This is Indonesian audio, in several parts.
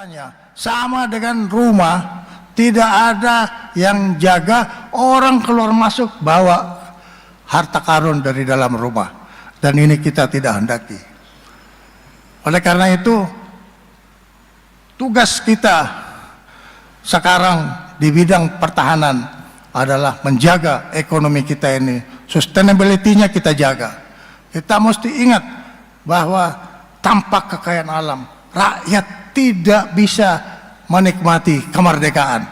Makanya sama dengan rumah, tidak ada yang jaga, orang keluar masuk bawa harta karun dari dalam rumah, dan ini kita tidak hendaki. Oleh karena itu, tugas kita sekarang di bidang pertahanan adalah menjaga ekonomi kita ini, sustainability-nya kita jaga. Kita mesti ingat bahwa tanpa kekayaan alam, rakyat tidak bisa menikmati kemerdekaan.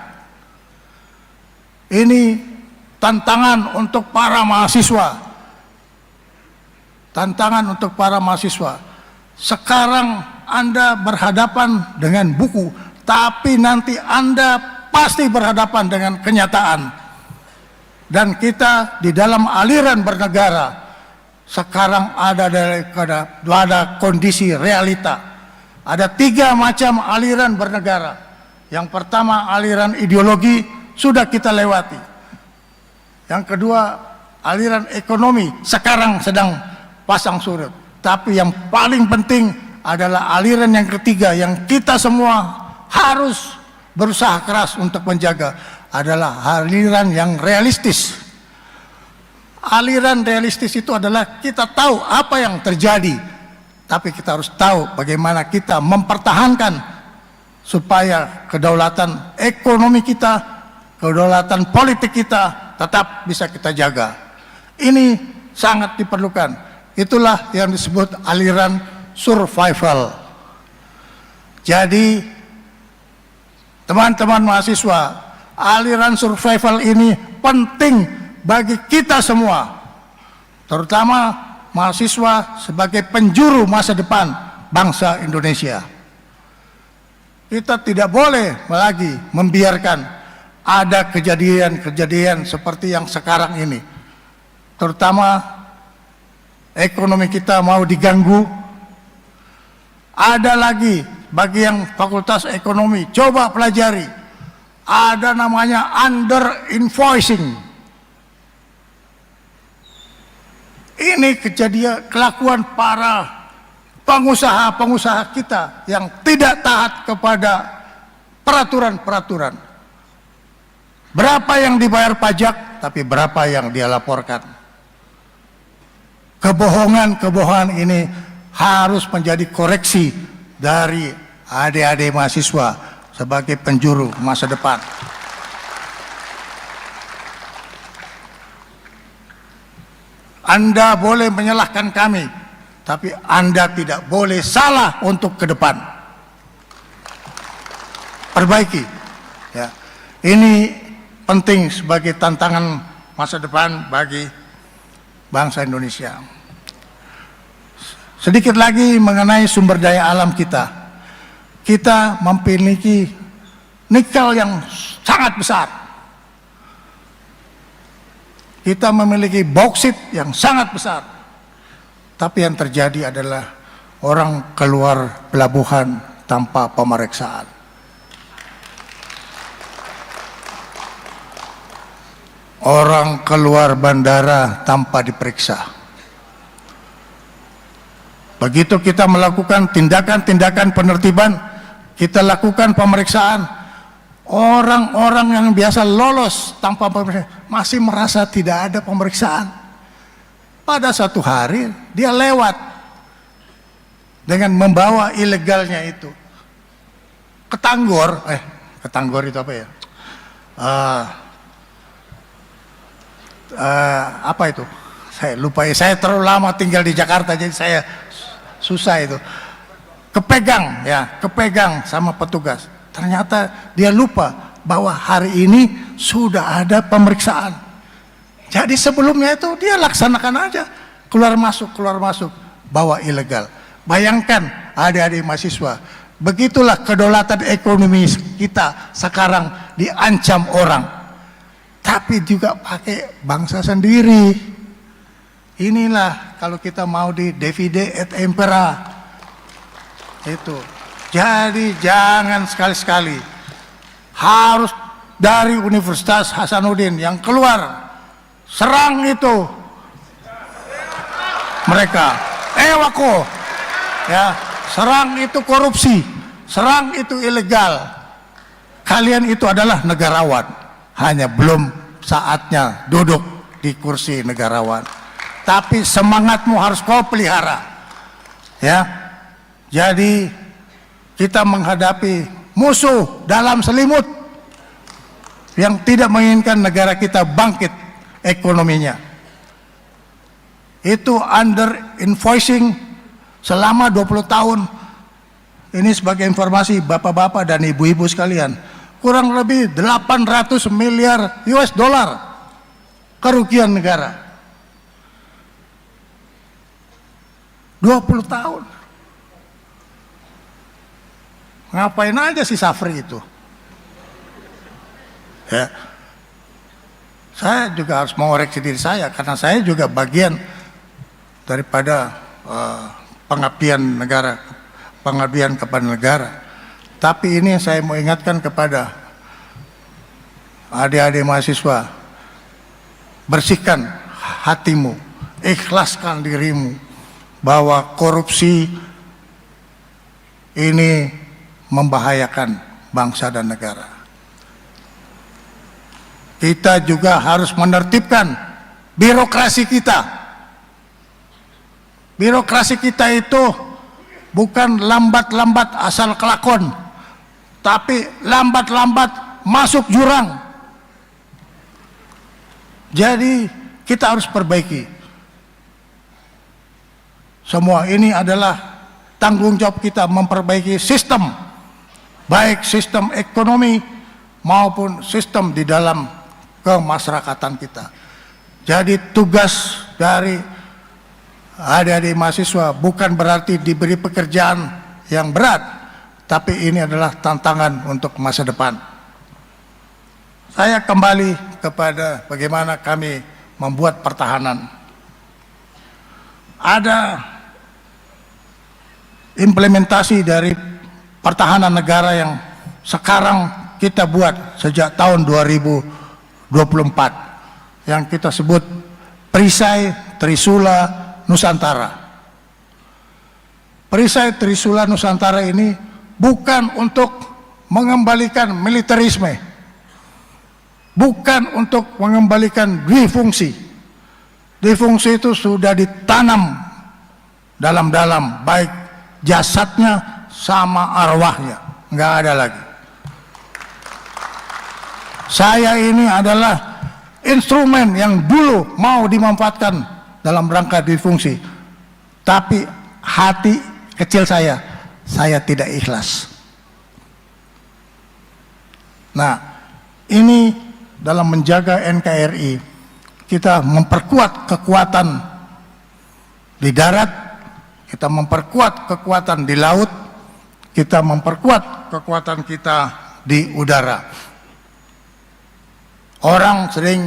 Ini tantangan untuk para mahasiswa. Tantangan untuk para mahasiswa. Sekarang Anda berhadapan dengan buku, tapi nanti Anda pasti berhadapan dengan kenyataan. Dan kita di dalam aliran bernegara sekarang ada kondisi realita. Ada 3 macam aliran bernegara. Yang pertama, aliran ideologi sudah kita lewati. Yang kedua, aliran ekonomi sekarang sedang pasang surut. Tapi yang paling penting adalah aliran yang ketiga yang kita semua harus berusaha keras untuk menjaga, adalah aliran yang realistis. Aliran realistis itu adalah kita tahu apa yang terjadi, tapi kita harus tahu bagaimana kita mempertahankan supaya kedaulatan ekonomi kita, kedaulatan politik kita tetap bisa kita jaga. Ini sangat diperlukan. Itulah yang disebut aliran survival. Jadi teman-teman mahasiswa, aliran survival ini penting bagi kita semua, terutama mahasiswa sebagai penjuru masa depan bangsa Indonesia. Kita tidak boleh lagi membiarkan ada kejadian-kejadian seperti yang sekarang ini, terutama ekonomi kita mau diganggu. Ada lagi bagi yang fakultas ekonomi, coba pelajari, ada namanya under invoicing. Ini kejadian kelakuan para pengusaha-pengusaha kita yang tidak taat kepada peraturan-peraturan. Berapa yang dibayar pajak, tapi berapa yang dia laporkan. Kebohongan-kebohongan ini harus menjadi koreksi dari adik-adik mahasiswa sebagai penjuru masa depan. Anda boleh menyalahkan kami, tapi Anda tidak boleh salah untuk ke depan. Perbaiki. Ya. Ini penting sebagai tantangan masa depan bagi bangsa Indonesia. Sedikit lagi mengenai sumber daya alam kita. Kita memiliki nikel yang sangat besar. Kita memiliki bauksit yang sangat besar. Tapi yang terjadi adalah orang keluar pelabuhan tanpa pemeriksaan. Orang keluar bandara tanpa diperiksa. Begitu kita melakukan tindakan-tindakan penertiban, kita lakukan pemeriksaan, orang-orang yang biasa lolos tanpa pemeriksaan masih merasa tidak ada pemeriksaan. Pada satu hari dia lewat dengan membawa ilegalnya itu ke Tanggor. Ke Tanggor itu apa ya? Apa itu? Saya lupa ya, saya terlalu lama tinggal di Jakarta jadi saya susah itu. Kepegang sama petugas. Ternyata dia lupa bahwa hari ini sudah ada pemeriksaan. Jadi sebelumnya itu dia laksanakan aja, keluar masuk, bawa ilegal. Bayangkan adik-adik mahasiswa, begitulah kedaulatan ekonomi kita sekarang diancam orang. Tapi juga pakai bangsa sendiri. Inilah kalau kita mau di divide et impera. Itu. Jadi jangan sekali-sekali harus dari Universitas Hasanuddin yang keluar serang itu mereka. Wako. Ya, serang itu korupsi. Serang itu ilegal. Kalian itu adalah negarawan, hanya belum saatnya duduk di kursi negarawan. Tapi semangatmu harus kau pelihara, ya. Jadi kita menghadapi musuh dalam selimut yang tidak menginginkan negara kita bangkit ekonominya. Itu under invoicing selama 20 tahun. Ini sebagai informasi bapak-bapak dan ibu-ibu sekalian, kurang lebih 800 miliar US dollar kerugian negara. 20 tahun. Ngapain aja si Safri itu? Ya. Saya juga harus mengoreksi diri saya, karena saya juga bagian daripada pengabdian negara, pengabdian kepada negara. Tapi ini saya mau ingatkan kepada adik-adik mahasiswa, bersihkan hatimu, ikhlaskan dirimu, bahwa korupsi ini membahayakan bangsa dan negara. Kita juga harus menertibkan birokrasi kita. Birokrasi kita itu bukan lambat-lambat asal kelakon, tapi lambat-lambat masuk jurang. Jadi kita harus perbaiki. Semua ini adalah tanggung jawab kita, memperbaiki sistem, baik sistem ekonomi maupun sistem di dalam kemasyarakatan kita. Jadi tugas dari adik-adik mahasiswa bukan berarti diberi pekerjaan yang berat, tapi ini adalah tantangan untuk masa depan. Saya kembali kepada bagaimana kami membuat pertahanan. Ada implementasi dari pertahanan negara yang sekarang kita buat sejak tahun 2024 yang kita sebut Perisai Trisula Nusantara. Perisai Trisula Nusantara ini bukan untuk mengembalikan militerisme, bukan untuk mengembalikan difungsi. Difungsi itu sudah ditanam dalam-dalam, baik jasadnya sama arwahnya, nggak ada lagi. Saya ini adalah instrumen yang dulu mau dimanfaatkan dalam rangka difungsi, tapi hati kecil saya tidak ikhlas. Nah, ini dalam menjaga NKRI, kita memperkuat kekuatan di darat, kita memperkuat kekuatan di laut, kita memperkuat kekuatan kita di udara. Orang sering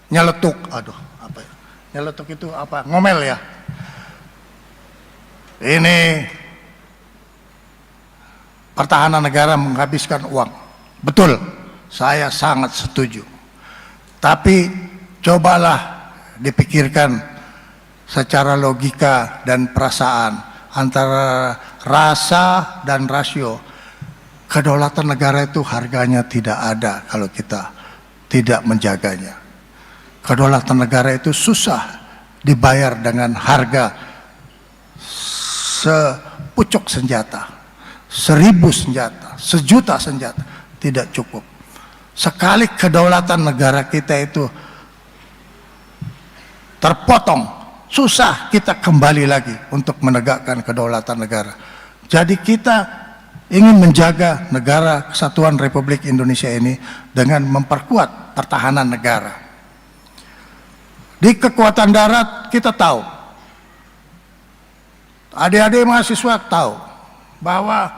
nyeletuk, nyeletuk itu apa? Ngomel ya. Ini pertahanan negara menghabiskan uang. Betul, saya sangat setuju. Tapi cobalah dipikirkan secara logika dan perasaan, antara rasa dan rasio. Kedaulatan negara itu harganya tidak ada kalau kita tidak menjaganya. Kedaulatan negara itu susah dibayar dengan harga sepucuk senjata, 1000 senjata, 1.000.000 senjata, tidak cukup. Sekali kedaulatan negara kita itu terpotong, susah kita kembali lagi untuk menegakkan kedaulatan negara. Jadi kita ingin menjaga negara kesatuan Republik Indonesia ini dengan memperkuat pertahanan negara. Di kekuatan darat kita tahu, adik-adik mahasiswa tahu bahwa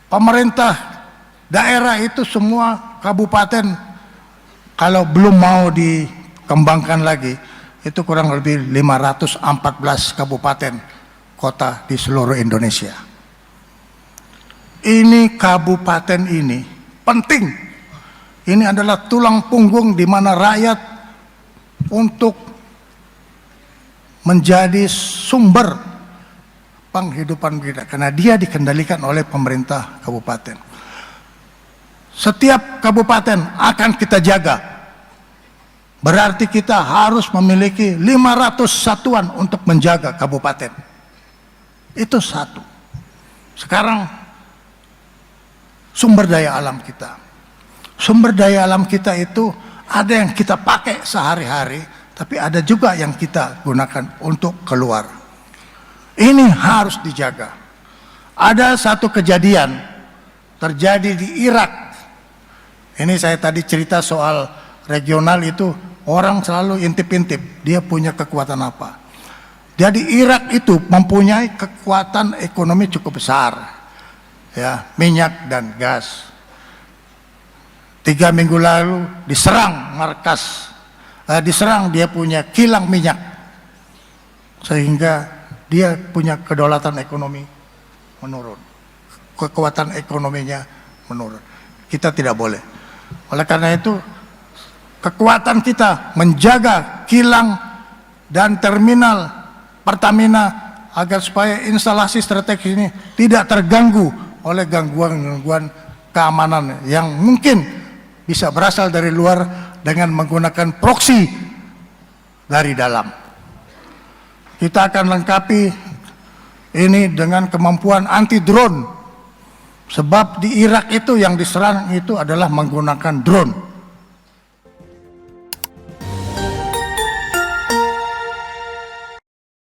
pemerintah daerah itu semua kabupaten, kalau belum mau dikembangkan lagi, itu kurang lebih 514 kabupaten kota di seluruh Indonesia. Ini kabupaten ini penting. Ini adalah tulang punggung di mana rakyat untuk menjadi sumber penghidupan kita, karena dia dikendalikan oleh pemerintah kabupaten. Setiap kabupaten akan kita jaga. Berarti kita harus memiliki 500 satuan untuk menjaga kabupaten. Itu satu. Sekarang sumber daya alam kita. Sumber daya alam kita itu ada yang kita pakai sehari-hari, tapi ada juga yang kita gunakan untuk keluar. Ini harus dijaga. Ada satu kejadian terjadi di Irak. Ini saya tadi cerita soal regional itu, orang selalu intip-intip, dia punya kekuatan apa. Jadi Irak itu mempunyai kekuatan ekonomi cukup besar, ya, minyak dan gas. 3 minggu lalu diserang markas, diserang dia punya kilang minyak, sehingga dia punya kedaulatan ekonomi menurun, kekuatan ekonominya menurun. Kita tidak boleh. Oleh karena itu, kekuatan kita menjaga kilang dan terminal Pertamina agar supaya instalasi strategis ini tidak terganggu oleh gangguan-gangguan keamanan yang mungkin bisa berasal dari luar dengan menggunakan proksi dari dalam. Kita akan lengkapi ini dengan kemampuan anti drone, sebab di Irak itu yang diserang itu adalah menggunakan drone.